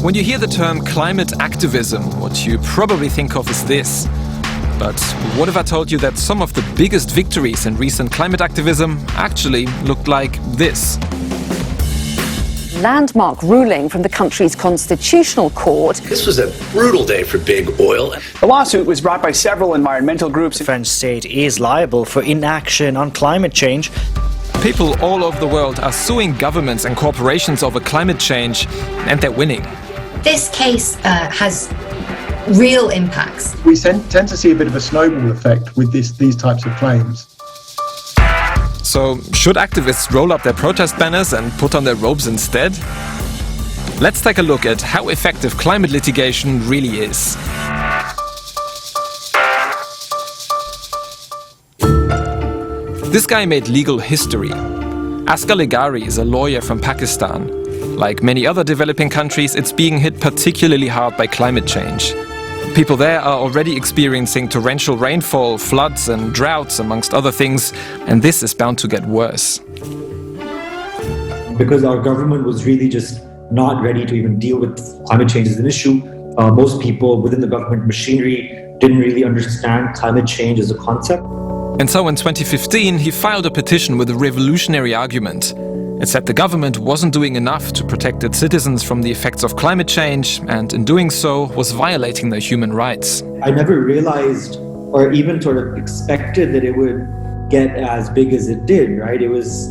When you hear the term climate activism, what you probably think of is this. But what if I told you that some of the biggest victories in recent climate activism actually looked like this? Landmark ruling from the country's constitutional court. This was a brutal day for big oil. The lawsuit was brought by several environmental groups. The French state is liable for inaction on climate change. People all over the world are suing governments and corporations over climate change, and they're winning. This case has real impacts. We tend to see a bit of a snowball effect with these types of claims. So, should activists roll up their protest banners and put on their robes instead? Let's take a look at how effective climate litigation really is. This guy made legal history. Asghar Leghari is a lawyer from Pakistan. Like many other developing countries, it's being hit particularly hard by climate change. People there are already experiencing torrential rainfall, floods and droughts, amongst other things, and this is bound to get worse. Because our government was really just not ready to even deal with climate change as an issue. Most people within the government machinery didn't really understand climate change as a concept. And so in 2015, he filed a petition with a revolutionary argument. It said the government wasn't doing enough to protect its citizens from the effects of climate change, and in doing so was violating their human rights. I never realized or even sort of expected that it would get as big as it did, right? It was,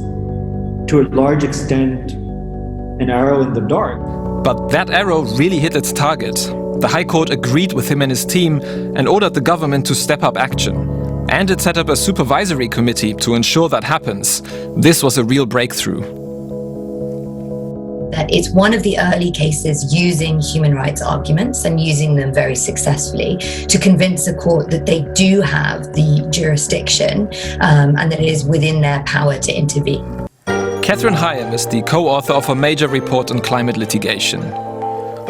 to a large extent, an arrow in the dark. But that arrow really hit its target. The High Court agreed with him and his team and ordered the government to step up action. And it set up a supervisory committee to ensure that happens. This was a real breakthrough. That it's one of the early cases using human rights arguments and using them very successfully to convince the court that they do have the jurisdiction and that it is within their power to intervene. Catherine Hayem is the co-author of a major report on climate litigation.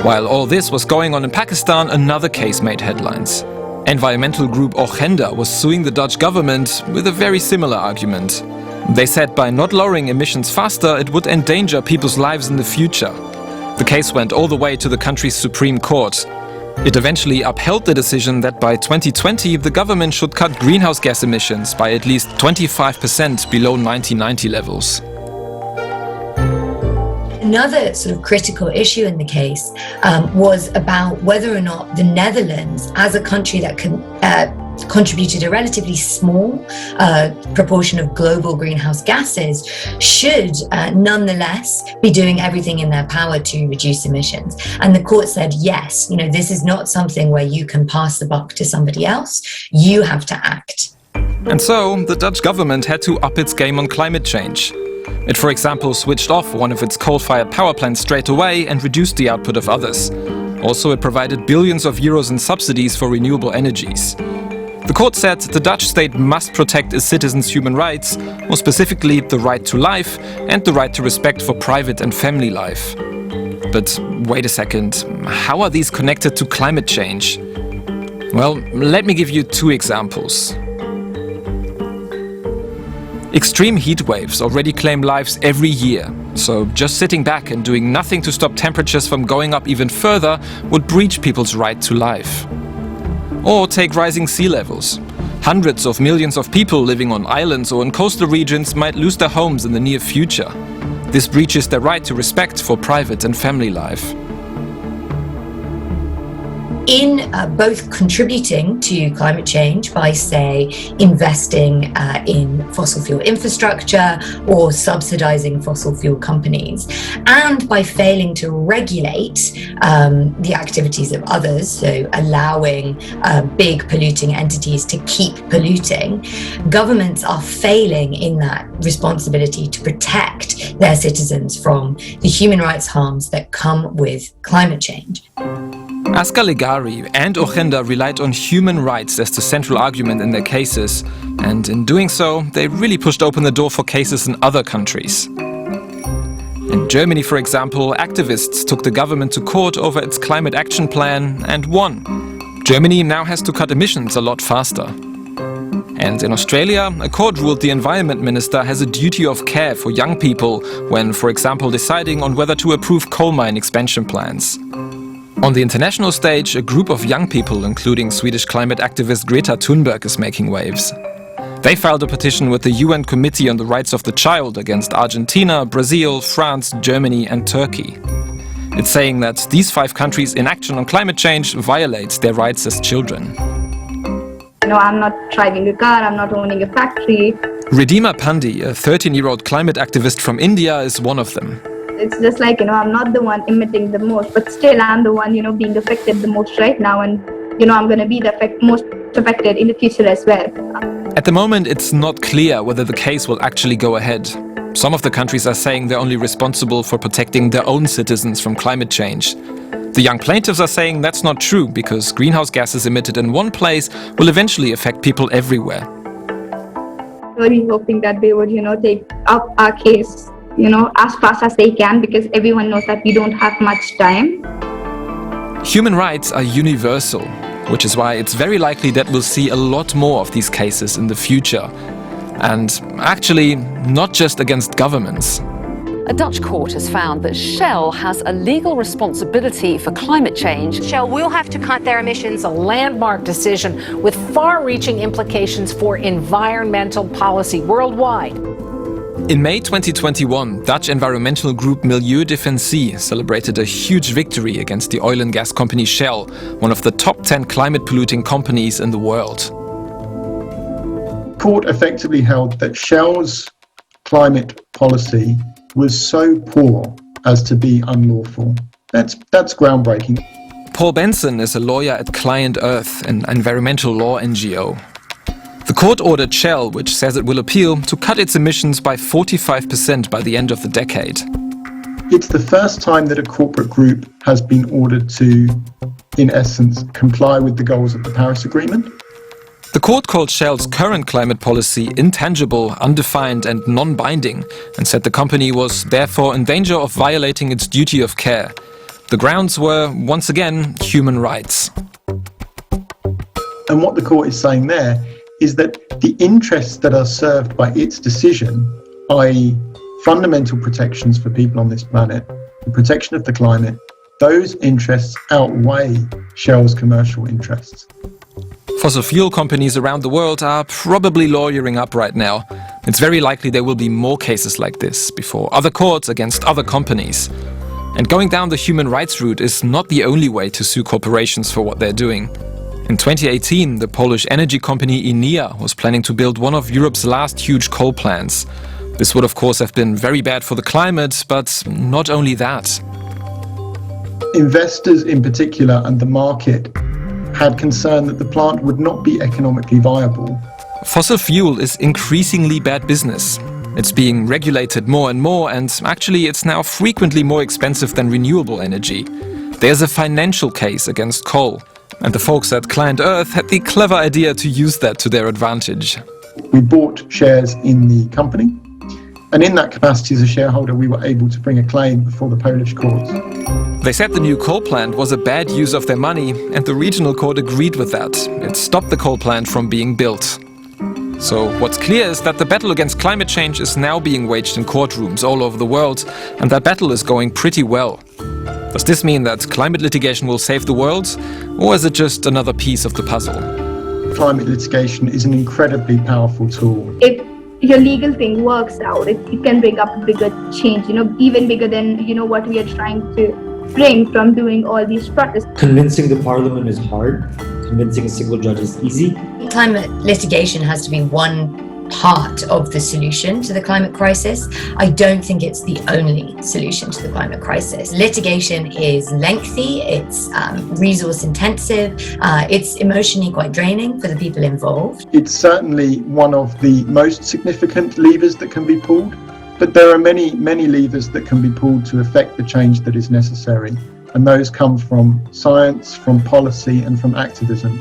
While all this was going on in Pakistan, another case made headlines. Environmental group Ogenda was suing the Dutch government with a very similar argument. They said by not lowering emissions faster, it would endanger people's lives in the future. The case went all the way to the country's Supreme Court. It eventually upheld the decision that by 2020 the government should cut greenhouse gas emissions by at least 25% below 1990 levels. Another sort of critical issue in the case was about whether or not the Netherlands, as a country that contributed a relatively small proportion of global greenhouse gases, should nonetheless be doing everything in their power to reduce emissions. And the court said, yes, this is not something where you can pass the buck to somebody else. You have to act. And so the Dutch government had to up its game on climate change. It, for example, switched off one of its coal-fired power plants straight away and reduced the output of others. Also, it provided billions of euros in subsidies for renewable energies. The court said the Dutch state must protect its citizens' human rights, more specifically the right to life and the right to respect for private and family life. But wait a second, how are these connected to climate change? Well, let me give you two examples. Extreme heat waves already claim lives every year, so just sitting back and doing nothing to stop temperatures from going up even further would breach people's right to life. Or take rising sea levels. Hundreds of millions of people living on islands or in coastal regions might lose their homes in the near future. This breaches their right to respect for private and family life. In both contributing to climate change by, say, investing in fossil fuel infrastructure or subsidizing fossil fuel companies, and by failing to regulate the activities of others, so allowing big polluting entities to keep polluting, governments are failing in that responsibility to protect their citizens from the human rights harms that come with climate change. Asghar Leghari and Ogenda relied on human rights as the central argument in their cases, and in doing so, they really pushed open the door for cases in other countries. In Germany, for example, activists took the government to court over its climate action plan and won. Germany now has to cut emissions a lot faster. And in Australia, a court ruled the environment minister has a duty of care for young people when, for example, deciding on whether to approve coal mine expansion plans. On the international stage, a group of young people, including Swedish climate activist Greta Thunberg, is making waves. They filed a petition with the UN Committee on the Rights of the Child against Argentina, Brazil, France, Germany and Turkey. It's saying that these 5 countries' inaction on climate change violates their rights as children. I'm not driving a car, I'm not owning a factory. Ridhima Pandey, a 13-year-old climate activist from India, is one of them. It's just like, I'm not the one emitting the most, but still I'm the one, being affected the most right now. And, I'm going to be the most affected in the future as well. At the moment, it's not clear whether the case will actually go ahead. Some of the countries are saying they're only responsible for protecting their own citizens from climate change. The young plaintiffs are saying that's not true, because greenhouse gases emitted in one place will eventually affect people everywhere. Really hoping that they would, take up our case, as fast as they can, because everyone knows that we don't have much time. Human rights are universal, which is why it's very likely that we'll see a lot more of these cases in the future. And actually, not just against governments. A Dutch court has found that Shell has a legal responsibility for climate change. Shell will have to cut their emissions, a landmark decision with far-reaching implications for environmental policy worldwide. In May 2021, Dutch environmental group Milieu Defensie celebrated a huge victory against the oil and gas company Shell, one of the top 10 climate-polluting companies in the world. Court effectively held that Shell's climate policy was so poor as to be unlawful. That's groundbreaking. Paul Benson is a lawyer at Client Earth, an environmental law NGO. The court ordered Shell, which says it will appeal, to cut its emissions by 45% by the end of the decade. It's the first time that a corporate group has been ordered to, in essence, comply with the goals of the Paris Agreement. The court called Shell's current climate policy intangible, undefined and non-binding, and said the company was therefore in danger of violating its duty of care. The grounds were, once again, human rights. And what the court is saying there is that the interests that are served by its decision, i.e. fundamental protections for people on this planet, the protection of the climate, those interests outweigh Shell's commercial interests. Fossil fuel companies around the world are probably lawyering up right now. It's very likely there will be more cases like this before other courts against other companies. And going down the human rights route is not the only way to sue corporations for what they're doing. In 2018, the Polish energy company Enea was planning to build one of Europe's last huge coal plants. This would of course have been very bad for the climate, but not only that. Investors in particular and the market had concern that the plant would not be economically viable. Fossil fuel is increasingly bad business. It's being regulated more and more, and actually it's now frequently more expensive than renewable energy. There's a financial case against coal, and the folks at Client Earth had the clever idea to use that to their advantage. We bought shares in the company, and in that capacity as a shareholder we were able to bring a claim before the Polish courts. They said the new coal plant was a bad use of their money, and the regional court agreed with that. It stopped the coal plant from being built. So what's clear is that the battle against climate change is now being waged in courtrooms all over the world, and that battle is going pretty well. Does this mean that climate litigation will save the world, or is it just another piece of the puzzle? Climate litigation is an incredibly powerful tool. If your legal thing works out, it can bring up a bigger change, even bigger than, what we are trying to bring from doing all these protests. Convincing the parliament is hard. Convincing a single judge is easy. Climate litigation has to be one part of the solution to the climate crisis. I don't think it's the only solution to the climate crisis. Litigation is lengthy, it's resource intensive, it's emotionally quite draining for the people involved. It's certainly one of the most significant levers that can be pulled, but there are many, many levers that can be pulled to effect the change that is necessary. And those come from science, from policy, and from activism.